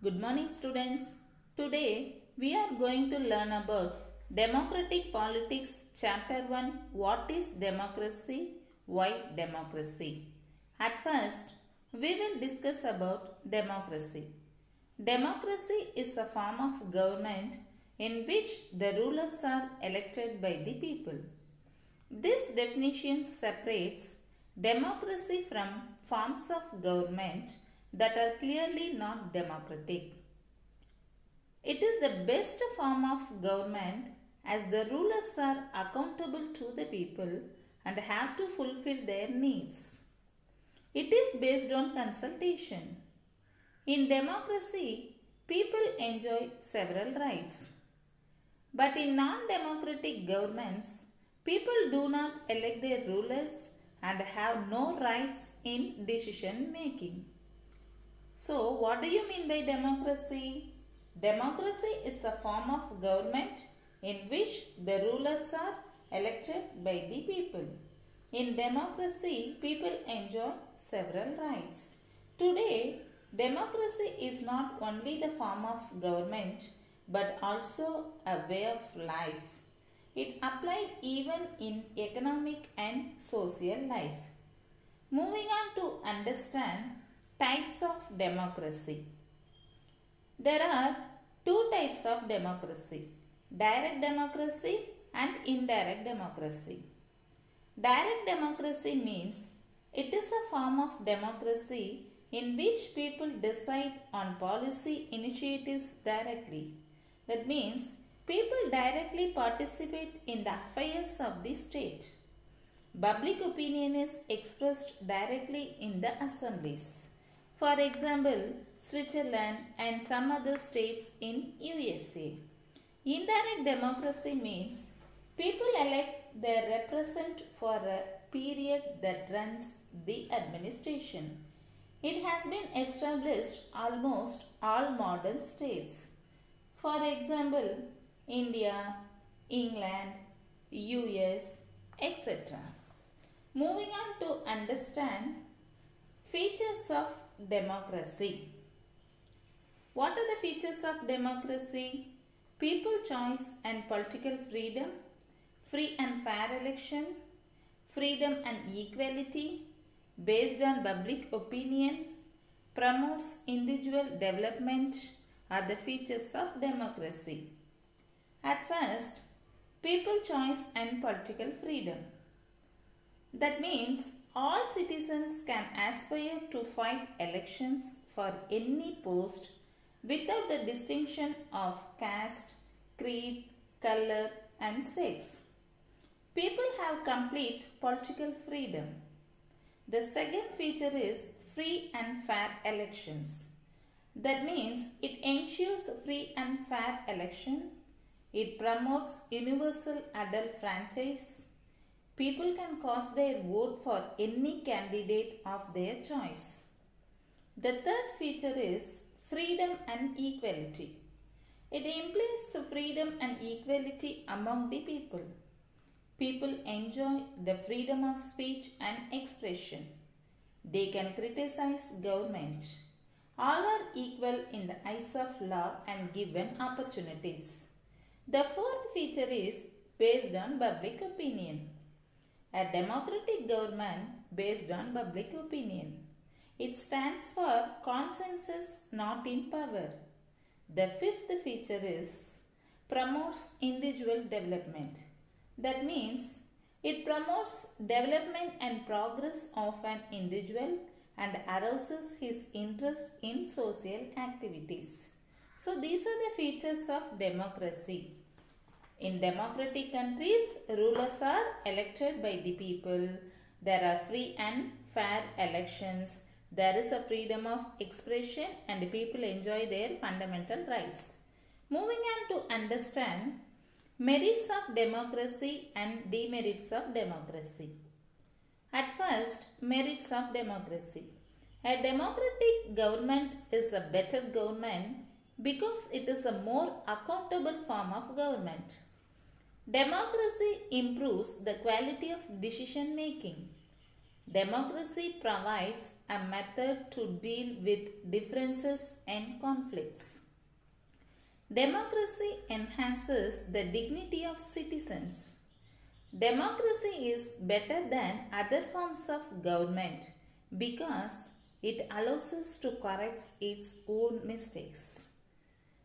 Good morning students. Today we are going to learn about Democratic Politics Chapter 1. What is democracy? Why democracy? At first we will discuss about democracy. Democracy is a form of government in which the rulers are elected by the people. This definition separates democracy from forms of government that are clearly not democratic. It is the best form of government as the rulers are accountable to the people and have to fulfill their needs. It is based on consultation. In democracy, people enjoy several rights. But in non-democratic governments, people do not elect their rulers and have no rights in decision making. So, what do you mean by democracy? Democracy is a form of government in which the rulers are elected by the people. In democracy, people enjoy several rights. Today, democracy is not only the form of government but also a way of life. It applied even in economic and social life. Moving on to understand types of democracy. There are two types of democracy, direct democracy and indirect democracy. Direct democracy means it is a form of democracy in which people decide on policy initiatives directly. That means people directly participate in the affairs of the state. Public opinion is expressed directly in the assemblies. For example, Switzerland and some other states in USA. Indirect democracy means people elect their representative for a period that runs the administration. It has been established almost all modern states. For example, India, England, US, etc. Moving on to understand features of democracy. What are the features of democracy? People choice and political freedom, free and fair election, freedom and equality, based on public opinion, promotes individual development are the features of democracy. At first, people choice and political freedom. That means all citizens can aspire to fight elections for any post without the distinction of caste, creed, color and sex. People have complete political freedom. The second feature is free and fair elections. That means it ensures free and fair election. It promotes universal adult franchise. People can cast their vote for any candidate of their choice. The third feature is freedom and equality. It implies freedom and equality among the people. People enjoy the freedom of speech and expression. They can criticize government. All are equal in the eyes of law and given opportunities. The fourth feature is based on public opinion. A democratic government based on public opinion. It stands for consensus, not in power. The fifth feature is promotes individual development. That means it promotes development and progress of an individual and arouses his interest in social activities. So these are the features of democracy. In democratic countries, rulers are elected by the people. There are free and fair elections. There is a freedom of expression and people enjoy their fundamental rights. Moving on to understand merits of democracy and demerits of democracy. At first, merits of democracy. A democratic government is a better government because it is a more accountable form of government. Democracy improves the quality of decision making. Democracy provides a method to deal with differences and conflicts. Democracy enhances the dignity of citizens. Democracy is better than other forms of government because it allows us to correct its own mistakes.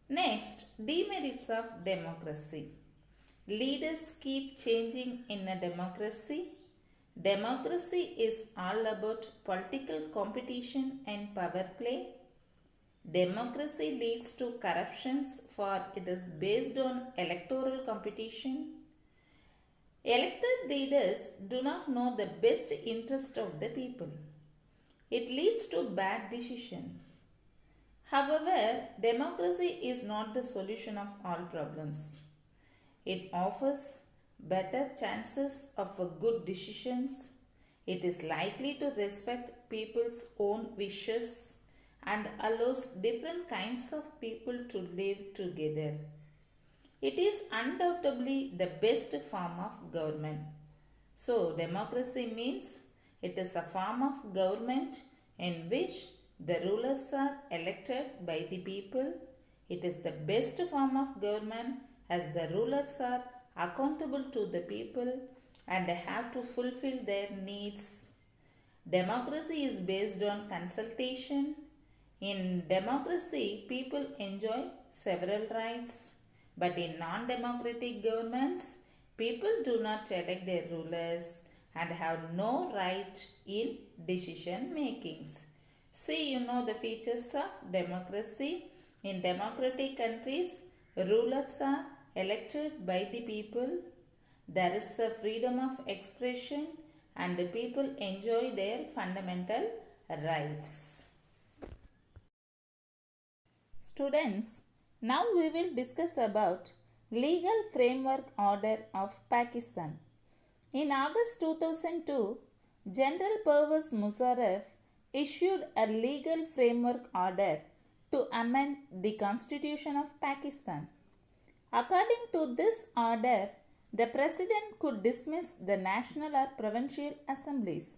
Next, demerits of democracy. Leaders keep changing in a democracy. Democracy is all about political competition and power play. Democracy leads to corruptions for it is based on electoral competition. Elected leaders do not know the best interest of the people. It leads to bad decisions. However, democracy is not the solution of all problems. It offers better chances of good decisions. It is likely to respect people's own wishes and allows different kinds of people to live together. It is undoubtedly the best form of government. So, democracy means it is a form of government in which the rulers are elected by the people. It is the best form of government as the rulers are accountable to the people and have to fulfill their needs. Democracy is based on consultation. In democracy, people enjoy several rights. But in non-democratic governments, people do not elect their rulers and have no right in decision makings. See, you know the features of democracy. In democratic countries, rulers are elected by the people. There is a freedom of expression and the people enjoy their fundamental rights. Students, now we will discuss about Legal Framework Order of Pakistan. In August 2002, General Pervez Musharraf issued a legal framework order to amend the Constitution of Pakistan. According to this order, the President could dismiss the national or provincial assemblies.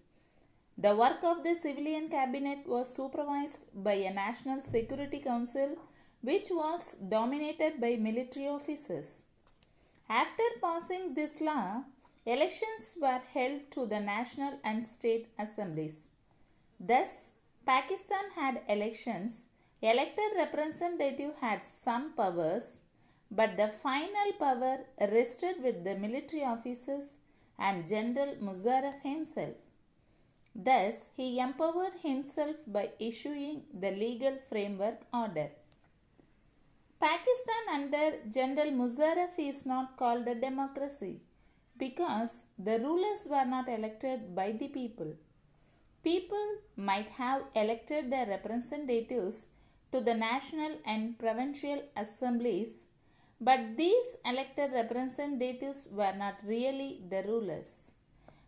The work of the civilian cabinet was supervised by a National Security Council which was dominated by military officers. After passing this law, elections were held to the national and state assemblies. Thus, Pakistan had elections. Elected representative had some powers, but the final power rested with the military officers and General Musharraf himself. Thus, he empowered himself by issuing the legal framework order. Pakistan under General Musharraf is not called a democracy because the rulers were not elected by the people. People might have elected their representatives to the national and provincial assemblies, but these elected representatives were not really the rulers.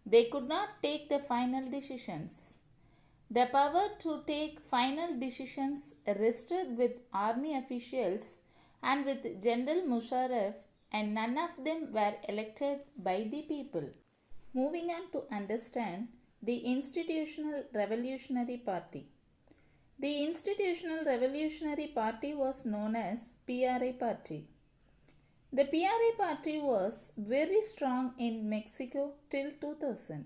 They could not take the final decisions. The power to take final decisions rested with army officials and with General Musharraf, and none of them were elected by the people. Moving on to understand the Institutional Revolutionary Party. The Institutional Revolutionary Party was known as PRA Party. The PRA Party was very strong in Mexico till 2000.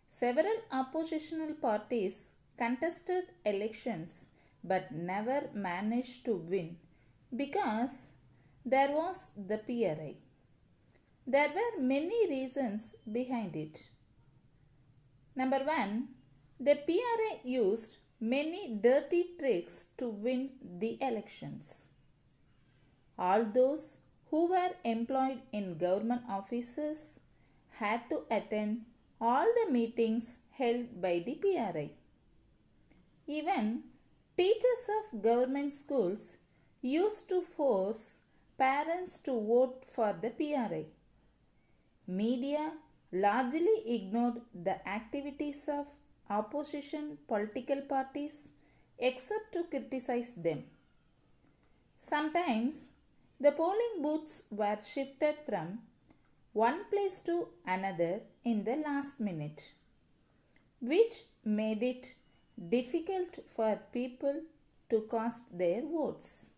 Several oppositional parties contested elections but never managed to win because there was the PRA. There were many reasons behind it. Number 1, the PRA used many dirty tricks to win the elections. All those who were employed in government offices had to attend all the meetings held by the PRA. Even teachers of government schools used to force parents to vote for the PRA. Media largely ignored the activities of opposition political parties except to criticize them. Sometimes the polling booths were shifted from one place to another in the last minute. which made it difficult for people to cast their votes.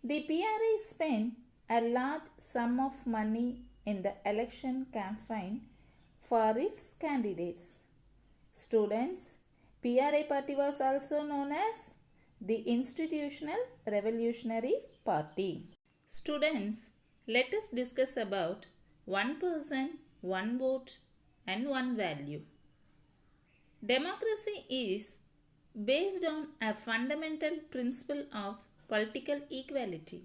The PRA spent a large sum of money in the election campaign for its candidates. Students, PRA party was also known as the Institutional Revolutionary Party. Students, let us discuss about one person, one vote and one value. Democracy is based on a fundamental principle of political equality.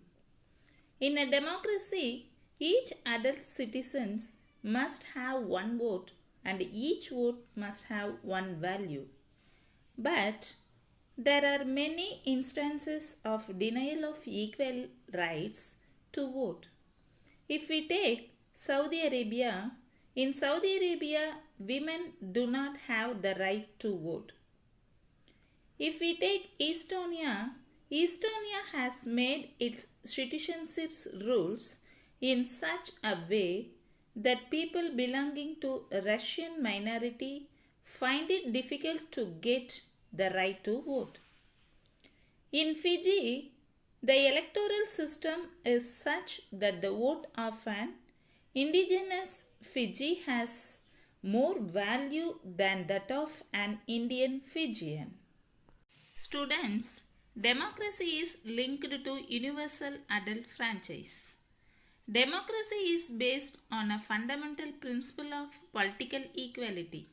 In a democracy, each adult citizen must have one vote and each vote must have one value. But there are many instances of denial of equal rights to vote. If we take Saudi Arabia, in Saudi Arabia, women do not have the right to vote. If we take Estonia, Estonia has made its citizenship rules in such a way that people belonging to a Russian minority find it difficult to get the right to vote. In Fiji, the electoral system is such that the vote of an indigenous Fiji has more value than that of an Indian Fijian. Students, democracy is linked to universal adult franchise. Democracy is based on a fundamental principle of political equality.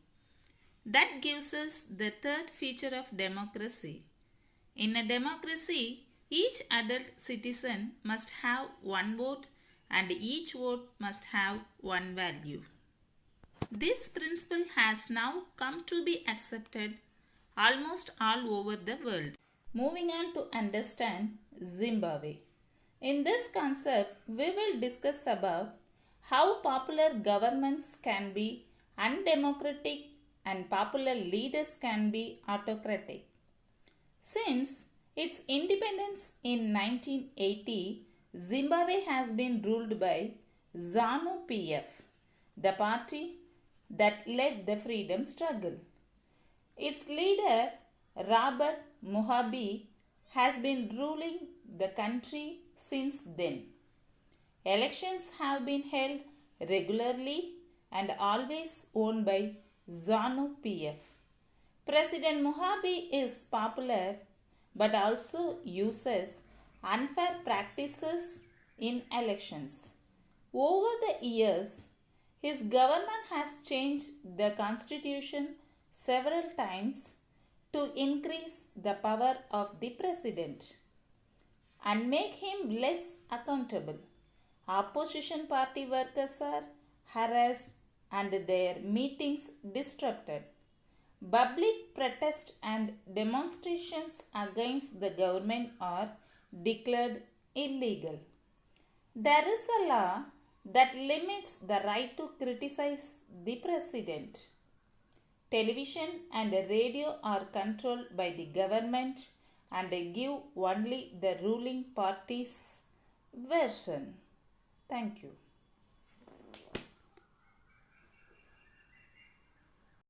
That gives us the third feature of democracy. In a democracy, each adult citizen must have one vote and each vote must have one value. This principle has now come to be accepted almost all over the world. Moving on to understand Zimbabwe. In this concept, we will discuss about how popular governments can be undemocratic and popular leaders can be autocratic. Since its independence in 1980, Zimbabwe has been ruled by ZANU-PF, the party that led the freedom struggle. Its leader, Robert Mugabe, has been ruling the country since then. Elections have been held regularly and always won by ZANU-PF. President Mugabe is popular but also uses unfair practices in elections. Over the years, his government has changed the constitution several times to increase the power of the president and make him less accountable. Opposition party workers are harassed and their meetings disrupted. Public protest and demonstrations against the government are declared illegal. There is a law that limits the right to criticize the president. Television and radio are controlled by the government and give only the ruling party's version. Thank you.